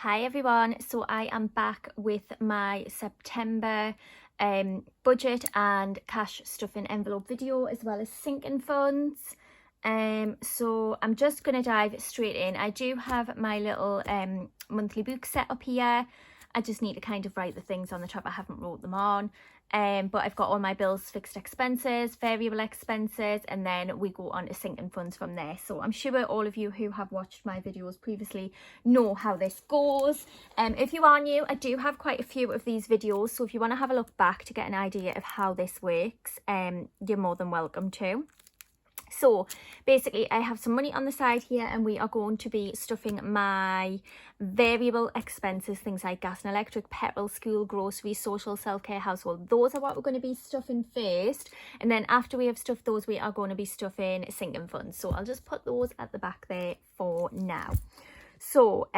Hi everyone, so I am back with my September budget and cash stuffing envelope video, as well as sinking funds. So I'm just going to dive straight in. I do have my little monthly book set up here. I just need to kind of write the things on the top. I haven't wrote them on. But I've got all my bills, fixed expenses, variable expenses, and then we go on to sinking funds from there. So I'm sure all of you who have watched my videos previously know how this goes. If you are new, I do have quite a few of these videos, so if you want to have a look back to get an idea of how this works, you're more than welcome to. So basically I have some money on the side here, and we are going to be stuffing my variable expenses, things like gas and electric, petrol, school, groceries, social, self-care, household. Those are what we're going to be stuffing first, and then after we have stuffed those, we are going to be stuffing sinking funds. So I'll just put those at the back there for now. So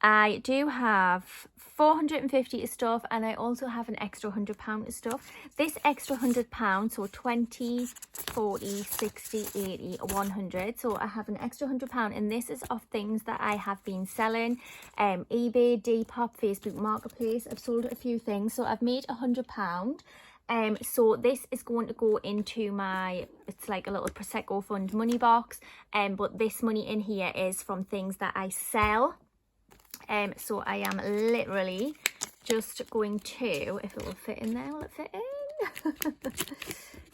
I do have 450 to stuff, and I also have an extra £100 to stuff. This extra £100, so 20, 40, 60, 80, 100. So I have an extra £100, and this is of things that I have been selling. eBay, Depop, Facebook Marketplace. I've sold a few things, so I've made £100. So this is going to go into my, it's like a little Prosecco fund money box, but this money in here is from things that I sell. So I am literally just going to, if it will fit in there, will it fit in?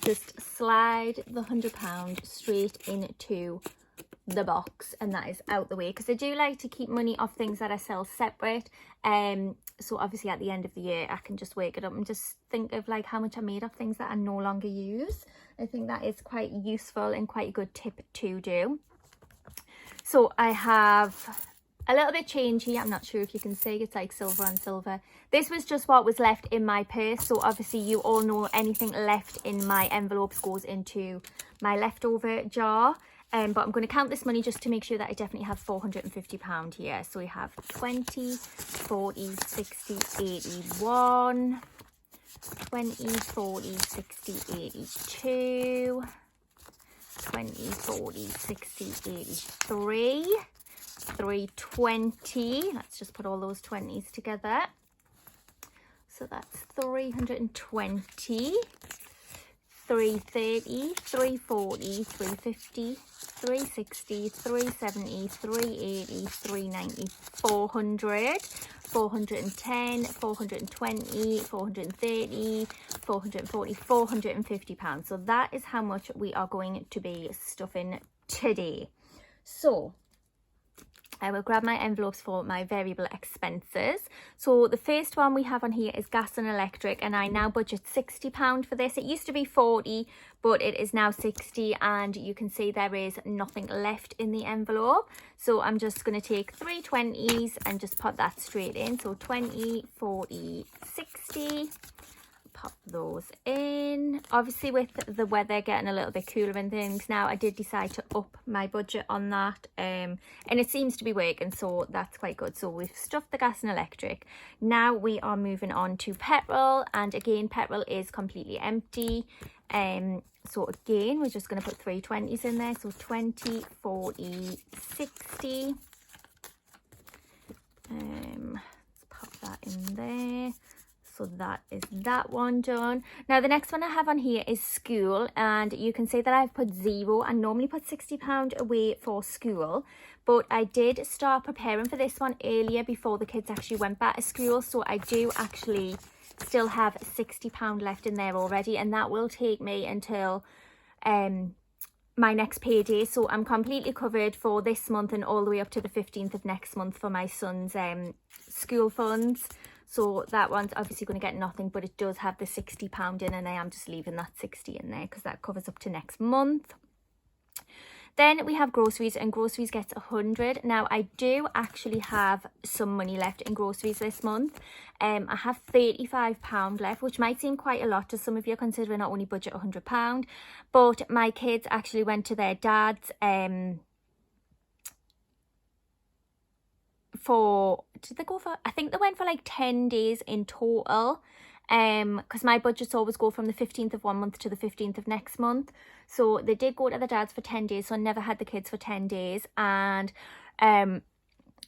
Just slide the £100 straight into the box, and that is out the way, because I do like to keep money off things that I sell separate. So obviously at the end of the year I can just work it up and just think of like how much I made off things that I no longer use. I think that is quite useful and quite a good tip to do. So I have a little bit change here. I'm not sure if you can see, it's like silver on silver. This was just what was left in my purse. So obviously you all know anything left in my envelopes goes into my leftover jar. But I'm going to count this money just to make sure that I definitely have £450 here. So we have 20, 40, 60, 81, 20, 40, 60, 82, 20, 40, 60, 83, 320. Let's just put all those 20s together. So that's 320, 330, 340, 350, 360, 370, 380, 390, 400, 410, 420, 430, 440, £450. So that is how much we are going to be stuffing today. So I will grab my envelopes for my variable expenses. So the first one we have on here is gas and electric, and I now budget £60 for this. It used to be 40, but it is now 60, and you can see there is nothing left in the envelope. So I'm just going to take 3 20s and just put that straight in. So 20, 40, 60. Pop those in. Obviously with the weather getting a little bit cooler and things now, I did decide to up my budget on that, and it seems to be working, so that's quite good. So we've stuffed the gas and electric. Now we are moving on to petrol, and again petrol is completely empty. So again we're just going to put 3 20s in there. So 20, 40, 60. Let's pop that in there. So that is that one done. Now the next one I have on here is school, and you can see that I've put 0. I normally put £60 away for school, but I did start preparing for this one earlier before the kids actually went back to school. So I do actually still have £60 left in there already, and that will take me until my next payday. So I'm completely covered for this month and all the way up to the 15th of next month for my son's school funds. So that one's obviously going to get nothing, but it does have the £60 in, and I am just leaving that 60 in there because that covers up to next month. Then we have groceries, and groceries gets 100. Now I do actually have some money left in groceries this month. I have £35 left, which might seem quite a lot to some of you considering I only budget £100. But my kids actually went to their dad's did they go for, I think they went for like 10 days in total, because my budgets always go from the 15th of one month to the 15th of next month. So they did go to the dad's for 10 days, so I never had the kids for 10 days. And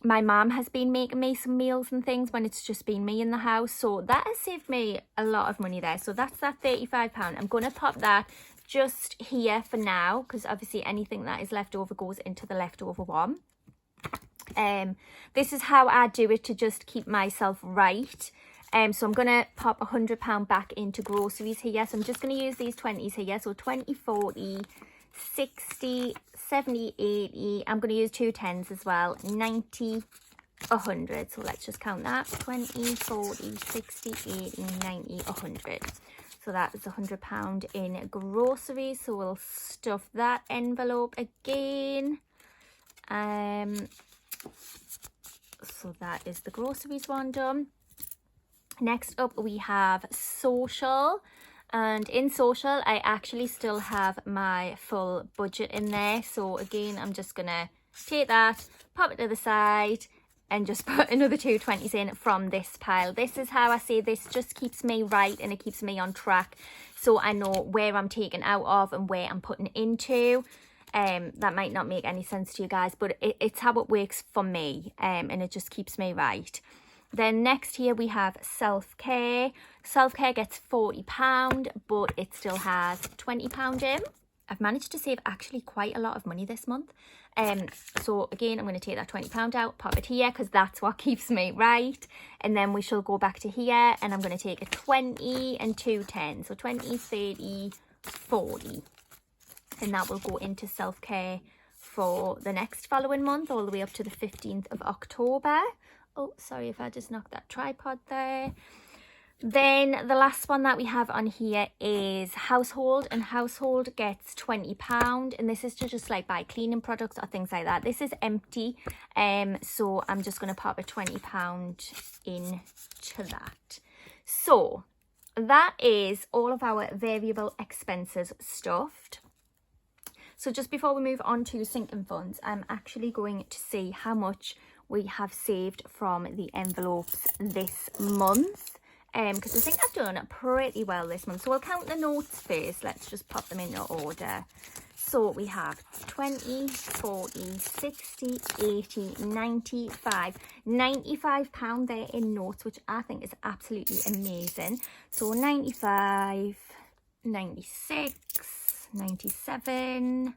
my mum has been making me some meals and things when it's just been me in the house. So that has saved me a lot of money there. So that's that £35. I'm going to pop that just here for now, because obviously anything that is left over goes into the leftover one. This is how I do it to just keep myself right. So I'm going to pop £100 back into groceries here. So I'm just going to use these 20s here. So 20, 40, 60, 70, 80. I'm going to use 2 10s as well. 90, 100. So let's just count that. 20, 40, 60, 80, 90, 100. So that is £100 in groceries. So we'll stuff that envelope again. So that is the groceries one done. Next up we have social, and in social I actually still have my full budget in there. So again, I'm just gonna take that, pop it to the side, and just put another 2 20s in from this pile. This is how I say this just keeps me right, and it keeps me on track, so I know where I'm taking out of and where I'm putting into. That might not make any sense to you guys, but it's how it works for me, and it just keeps me right. Then next here we have self-care. Self-care gets £40, but it still has £20 in. I've managed to save actually quite a lot of money this month. So again, I'm going to take that £20 out, pop it here, because that's what keeps me right. And then we shall go back to here, and I'm going to take a 20 and 2 10. So 20, 30, 40. And that will go into self-care for the next following month, all the way up to the 15th of October. Oh, sorry if I just knocked that tripod there. Then the last one that we have on here is household, and household gets £20, and this is to just like buy cleaning products or things like that. This is empty, so I'm just going to pop a £20 into that. So that is all of our variable expenses stuffed. So just before we move on to sinking funds, I'm actually going to see how much we have saved from the envelopes this month, because I think I've done pretty well this month. So we'll count the notes first. Let's just pop them in order. So we have 20, 40, 60, 80, 95. £95 there in notes, which I think is absolutely amazing. So 95, 96, 97,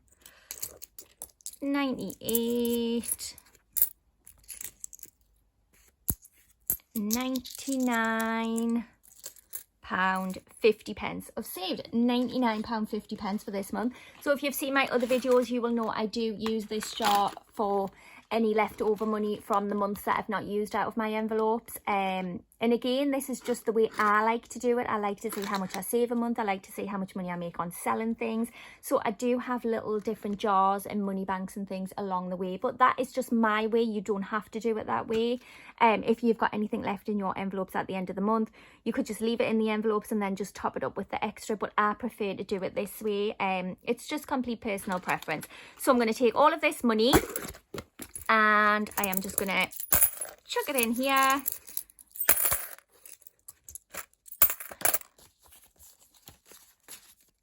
98, 99 pound 50 pence. I've saved 99 pound 50 pence for this month. So if you've seen my other videos, you will know I do use this jar for any leftover money from the months that I've not used out of my envelopes. And again, this is just the way I like to do it. I like to see how much I save a month. I like to see how much money I make on selling things. So I do have little different jars and money banks and things along the way, but that is just my way. You don't have to do it that way. If you've got anything left in your envelopes at the end of the month, you could just leave it in the envelopes and then just top it up with the extra, but I prefer to do it this way. It's just complete personal preference. So I'm going to take all of this money and I am just going to chuck it in here.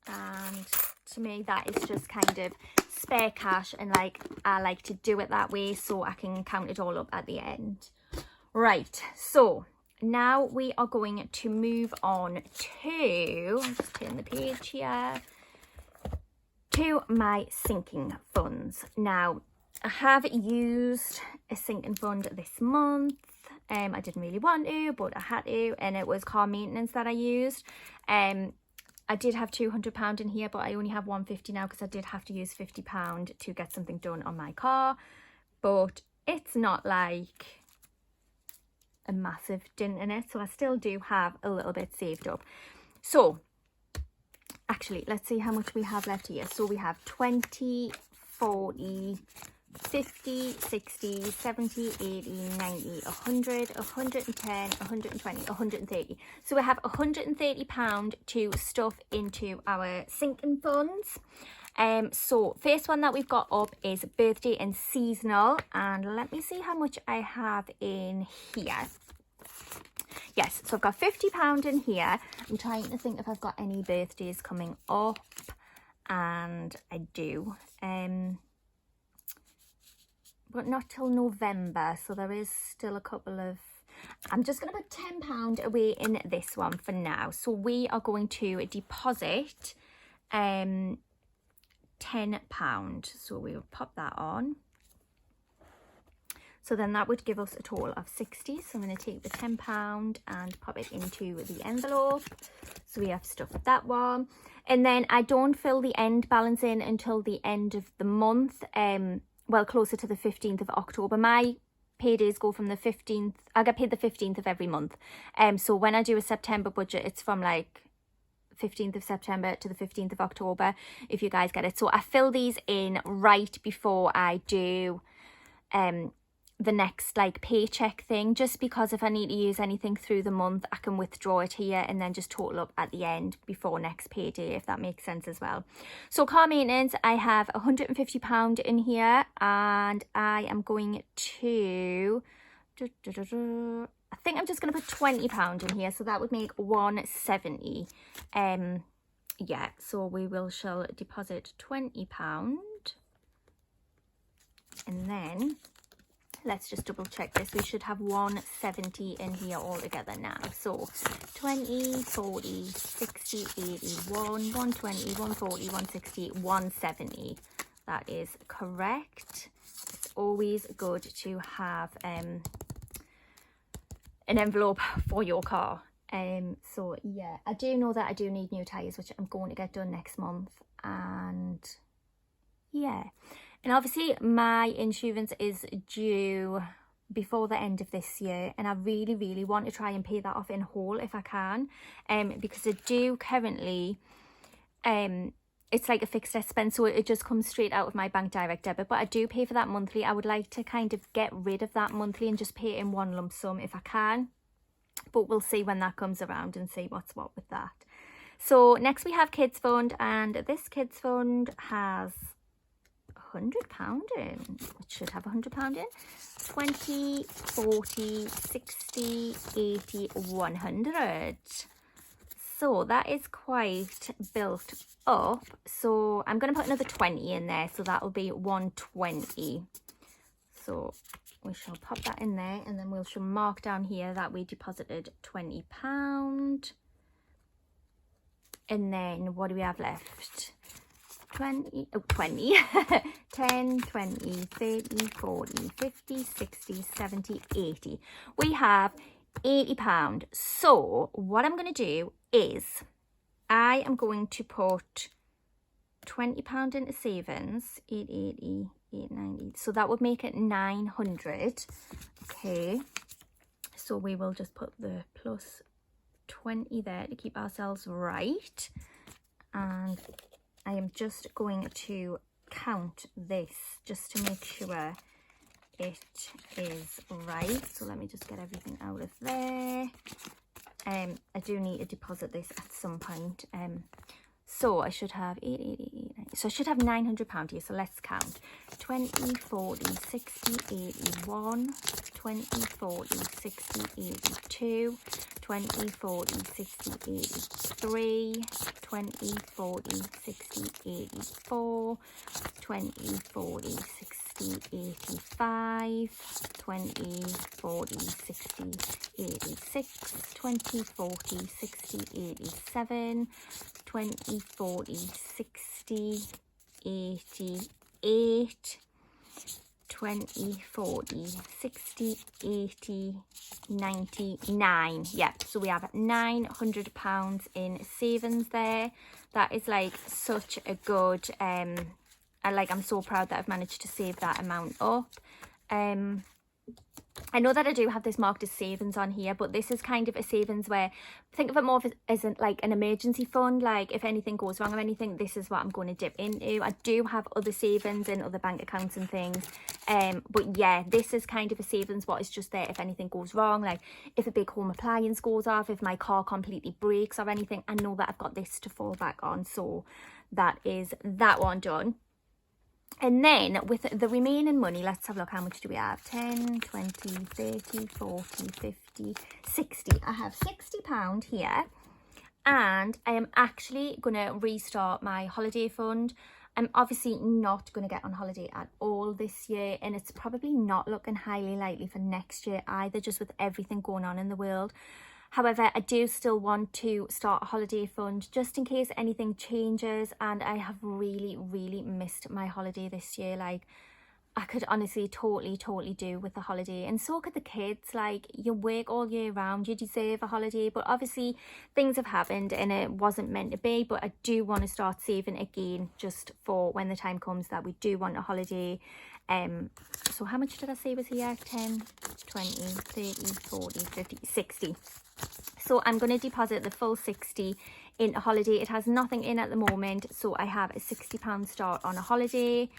And to me, that is just kind of spare cash, and like I like to do it that way so I can count it all up at the end. Right, so now we are going to move on to, I'll just turn the page here, to my sinking funds. Now, I have used a sinking fund this month. I didn't really want to, but I had to, and it was car maintenance that I used. I did have £200 in here, but I only have £150 now because I did have to use £50 to get something done on my car. But it's not like a massive dent in it, so I still do have a little bit saved up. So actually, let's see how much we have left here. So we have 20, 40, 50, 60, 70, 80, 90, 100, 110, 120, 130. So we have £130 to stuff into our sinking funds. So first one that we've got up is birthday and seasonal, and let me see how much I have in here. Yes, so I've got £50 in here. I'm trying to think if I've got any birthdays coming up, and I do. but not till November, so there is still a couple of, I'm just going to put £10 away in this one for now. So we are going to deposit £10. So we will pop that on. So then that would give us a total of 60. So I'm going to take the £10 and pop it into the envelope. So we have stuff with that one. And then I don't fill the end balance in until the end of the month. Well, closer to the 15th of October. My paydays go from the 15th. I get paid the 15th of every month. So when I do a September budget, it's from like 15th of September to the 15th of October, if you guys get it. So I fill these in right before I do the next like paycheck thing, just because if I need to use anything through the month, I can withdraw it here and then just total up at the end before next payday, if that makes sense as well. So car maintenance, I have £150 in here, and I am going to I think I'm just going to put £20 in here, so that would make £170. Yeah, so we shall deposit £20, and then let's just double check this. We should have 170 in here altogether now. So 20, 40, 60, 81, 120, 140, 160, 170. That is correct. It's always good to have an envelope for your car. So yeah, I do know that I do need new tyres, which I'm going to get done next month. And yeah. And obviously my insurance is due before the end of this year, and I really, really want to try and pay that off in whole if I can, because I do currently, it's like a fixed expense, so it just comes straight out of my bank direct debit, but I do pay for that monthly. I would like to kind of get rid of that monthly and just pay it in one lump sum if I can, but we'll see when that comes around and see what's what with that. So next we have Kids Fund, and this Kids Fund has £100 in, which should have £100 in. 20, 40, 60, 80, 100. So that is quite built up. So I'm going to put another 20 in there, so that will be 120. So we shall pop that in there, and then we shall mark down here that we deposited £20. And then what do we have left? 20, 10, 20, 30, 40, 50, 60, 70, 80. We have £80. So what I'm going to do is I am going to put £20 into savings. 880, 890. So that would make it 900. Okay. So we will just put the plus 20 there to keep ourselves right. And I am just going to count this just to make sure it is right. So let me just get everything out of there. I do need to deposit this at some point. So I should have 880, so I should have £900 here. So let's count. 20, 40, 60, 81, 20, 40, 60, 82, 20, 40, 60, 83, 20, 40, 60, 84, 20, 40, 60, 85, 20, 40, 60, 86, 20, 40, 60, 87, 20, 40, 60, 88, 20, 40, 60, 80, 99. Yep, so we have £900 in savings there. That is like such a good, I'm so proud that I've managed to save that amount up. I know that I do have this marked as savings on here, but this is kind of a savings where, think of it more as like an emergency fund. Like if anything goes wrong or anything, this is what I'm going to dip into. I do have other savings in other bank accounts and things, but yeah, this is kind of a savings what is just there if anything goes wrong, like if a big home appliance goes off, if my car completely breaks or anything, I know that I've got this to fall back on. So that is that one done. And then with the remaining money, let's have a look. How much do we have? 10, 20, 30, 40, 50, 60. I have £60 here. And I am actually going to restart my holiday fund. I'm obviously not going to get on holiday at all this year, and it's probably not looking highly likely for next year either, just with everything going on in the world. However, I do still want to start a holiday fund just in case anything changes, and I have really missed my holiday this year. Like, I could honestly totally do with a holiday, and so could the kids. Like, you work all year round, you deserve a holiday, but obviously things have happened and it wasn't meant to be. But I do want to start saving again, just for when the time comes that we do want a holiday. So how much did I say was here? 10, 20, 30, 40, 50, 60. So I'm going to deposit the full 60 in a holiday. It has nothing in at the moment, so I have a £60 start on a holiday.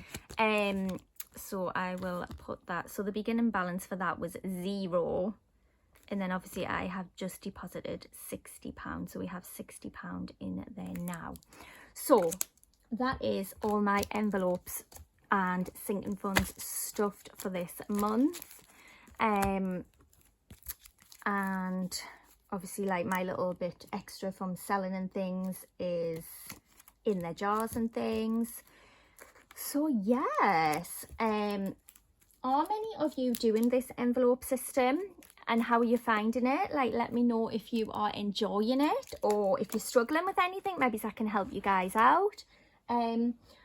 So I will put that. So the beginning balance for that was 0, and then obviously I have just deposited £60, so we have £60 in there now. So that is all my envelopes and sinking funds stuffed for this month. And obviously, like, my little bit extra from selling and things is in their jars and things. So yes, are many of you doing this envelope system, and how are you finding it? Like, let me know if you are enjoying it, or if you're struggling with anything, maybe I can help you guys out.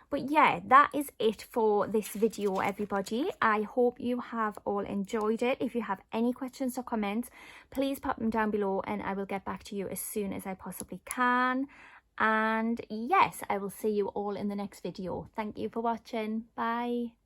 But yeah, that is it for this video, everybody. I hope you have all enjoyed it. If you have any questions or comments, please pop them down below and I will get back to you as soon as I possibly can. And yes, I will see you all in the next video. Thank you for watching. Bye.